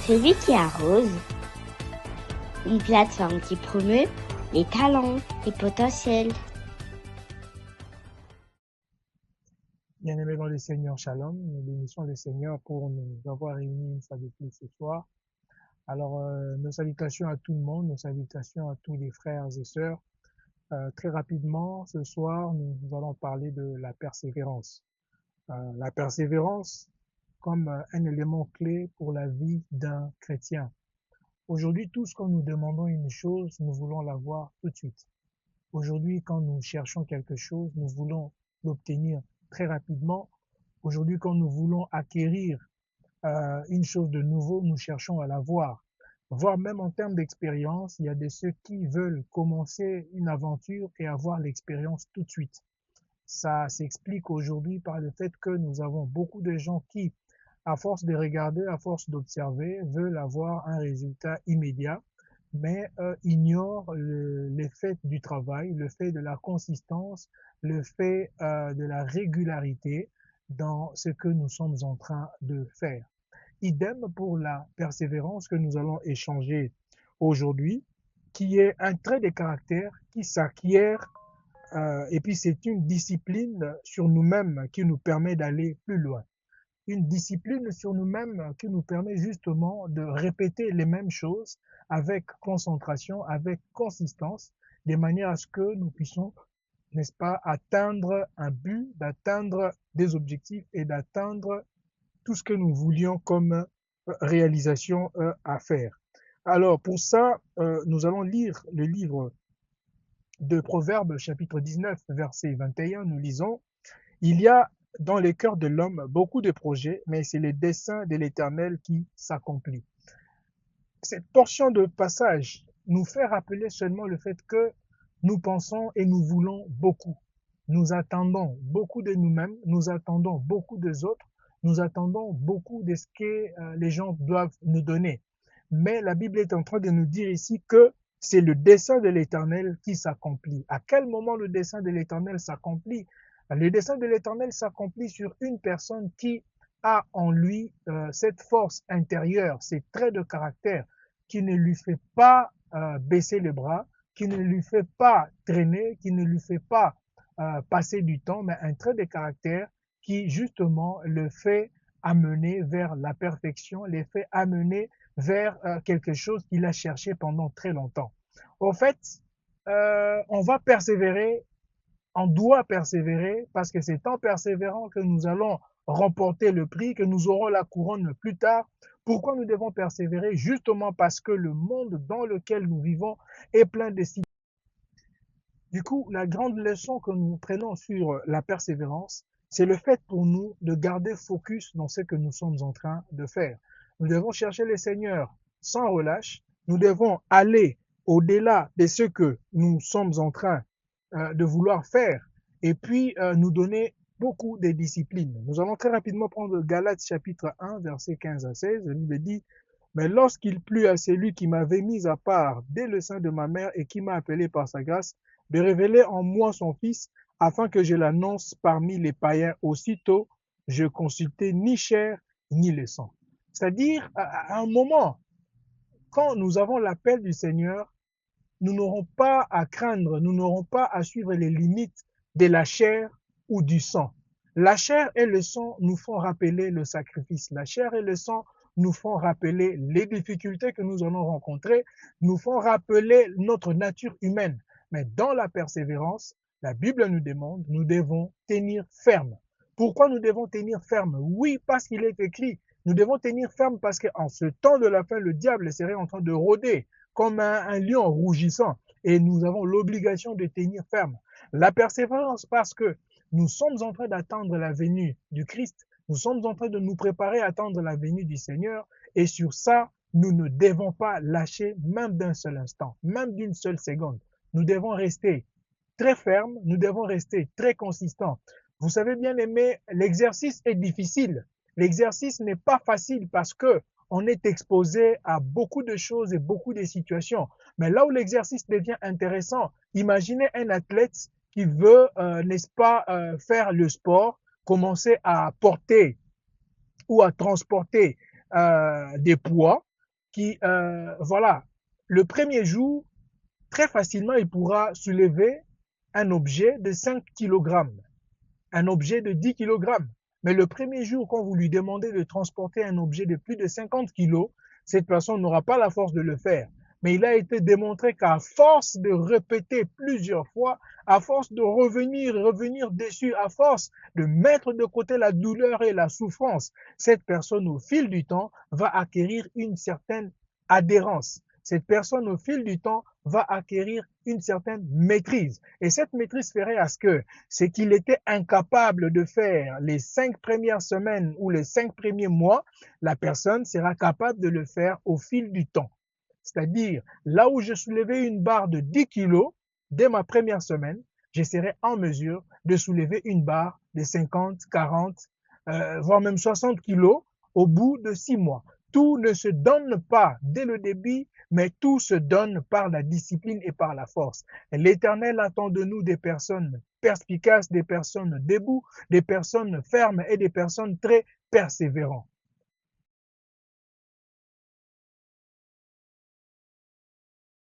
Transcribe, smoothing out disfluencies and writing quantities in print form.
Celui qui arrose, une plateforme qui promeut les talents et potentiels. Bien-aimés dans le Seigneur, Shalom, nous bénissons le Seigneur pour nous avoir réunis une fois de plus ce soir. Alors, nos salutations à tout le monde, nos salutations à tous les frères et sœurs. Très rapidement, ce soir, nous allons parler de la persévérance. La persévérance comme un élément clé pour la vie d'un chrétien. Aujourd'hui, tous quand nous demandons une chose, nous voulons l'avoir tout de suite. Aujourd'hui, quand nous cherchons quelque chose, nous voulons l'obtenir très rapidement. Aujourd'hui, quand nous voulons acquérir une chose de nouveau, nous cherchons à l'avoir. Voire même en termes d'expérience, il y a de ceux qui veulent commencer une aventure et avoir l'expérience tout de suite. Ça s'explique aujourd'hui par le fait que nous avons beaucoup de gens qui, à force de regarder, à force d'observer, veulent avoir un résultat immédiat, mais ignorent le fait du travail, le fait de la consistance, le fait de la régularité dans ce que nous sommes en train de faire. Idem pour la persévérance que nous allons échanger aujourd'hui, qui est un trait de caractère qui s'acquiert et puis c'est une discipline sur nous-mêmes qui nous permet d'aller plus loin. Une discipline sur nous-mêmes qui nous permet justement de répéter les mêmes choses avec concentration, avec consistance, de manière à ce que nous puissions, n'est-ce pas, atteindre un but, d'atteindre des objectifs et d'atteindre tout ce que nous voulions comme réalisation à faire. Alors pour ça, nous allons lire le livre de Proverbes chapitre 19, verset 21, nous lisons « Il y a dans le cœur de l'homme beaucoup de projets, mais c'est le dessein de l'Éternel qui s'accomplit. » Cette portion de passage nous fait rappeler seulement le fait que nous pensons et nous voulons beaucoup. Nous attendons beaucoup de nous-mêmes, nous attendons beaucoup des autres, nous attendons beaucoup de ce que les gens doivent nous donner. Mais la Bible est en train de nous dire ici que c'est le dessein de l'Éternel qui s'accomplit. À quel moment le dessein de l'Éternel s'accomplit? Le dessein de l'Éternel s'accomplit sur une personne qui a en lui cette force intérieure, ces traits de caractère qui ne lui fait pas baisser les bras, qui ne lui fait pas traîner, qui ne lui fait pas passer du temps, mais un trait de caractère qui justement le fait amener vers la perfection, le fait amener vers quelque chose qu'il a cherché pendant très longtemps. Au fait, on va persévérer, on doit persévérer parce que c'est en persévérant que nous allons remporter le prix, que nous aurons la couronne plus tard. Pourquoi nous devons persévérer? Justement parce que le monde dans lequel nous vivons est plein de situations. Du coup, la grande leçon que nous prenons sur la persévérance, c'est le fait pour nous de garder focus dans ce que nous sommes en train de faire. Nous devons chercher le Seigneur sans relâche. Nous devons aller au-delà de ce que nous sommes en train de vouloir faire et puis nous donner beaucoup de disciplines. Nous allons très rapidement prendre Galates chapitre 1, verset 15 à 16. La Bible dit « Mais lorsqu'il plut à celui qui m'avait mis à part dès le sein de ma mère et qui m'a appelé par sa grâce, de révéler en moi son Fils, afin que je l'annonce parmi les païens, aussitôt je consultais ni chair ni le sang. » C'est-à-dire, à un moment, quand nous avons l'appel du Seigneur, nous n'aurons pas à craindre, nous n'aurons pas à suivre les limites de la chair ou du sang. La chair et le sang nous font rappeler le sacrifice. La chair et le sang nous font rappeler les difficultés que nous allons rencontrer, nous font rappeler notre nature humaine. Mais dans la persévérance, la Bible nous demande, nous devons tenir ferme. Pourquoi nous devons tenir ferme? Oui, parce qu'il est écrit, nous devons tenir ferme parce qu'en ce temps de la fin, le diable serait en train de rôder comme un lion rougissant et nous avons l'obligation de tenir ferme. La persévérance parce que nous sommes en train d'attendre la venue du Christ, nous sommes en train de nous préparer à attendre la venue du Seigneur et sur ça, nous ne devons pas lâcher même d'un seul instant, même d'une seule seconde. Nous devons rester très fermes, nous devons rester très consistants. Vous savez bien aimé, l'exercice est difficile. L'exercice n'est pas facile parce que on est exposé à beaucoup de choses et beaucoup de situations. Mais là où l'exercice devient intéressant, imaginez un athlète qui veut, n'est-ce pas, faire le sport, commencer à porter ou à transporter des poids. voilà, le premier jour, très facilement, il pourra soulever un objet de 5 kilogrammes, un objet de 10 kilogrammes. Mais le premier jour, quand vous lui demandez de transporter un objet de plus de 50 kilos, cette personne n'aura pas la force de le faire. Mais il a été démontré qu'à force de répéter plusieurs fois, à force de revenir dessus, à force de mettre de côté la douleur et la souffrance, cette personne, au fil du temps, va acquérir une certaine adhérence. Cette personne, au fil du temps, va acquérir une certaine maîtrise. Et cette maîtrise ferait à ce que ce qu'il était incapable de faire les 5 premières semaines ou les 5 premiers mois, la personne sera capable de le faire au fil du temps. C'est-à-dire, là où je soulevais une barre de 10 kilos, dès ma première semaine, je serai en mesure de soulever une barre de 50, 40, voire même 60 kilos au bout de 6 mois. Tout ne se donne pas dès le début, mais tout se donne par la discipline et par la force. L'Éternel attend de nous des personnes perspicaces, des personnes debout, des personnes fermes et des personnes très persévérantes.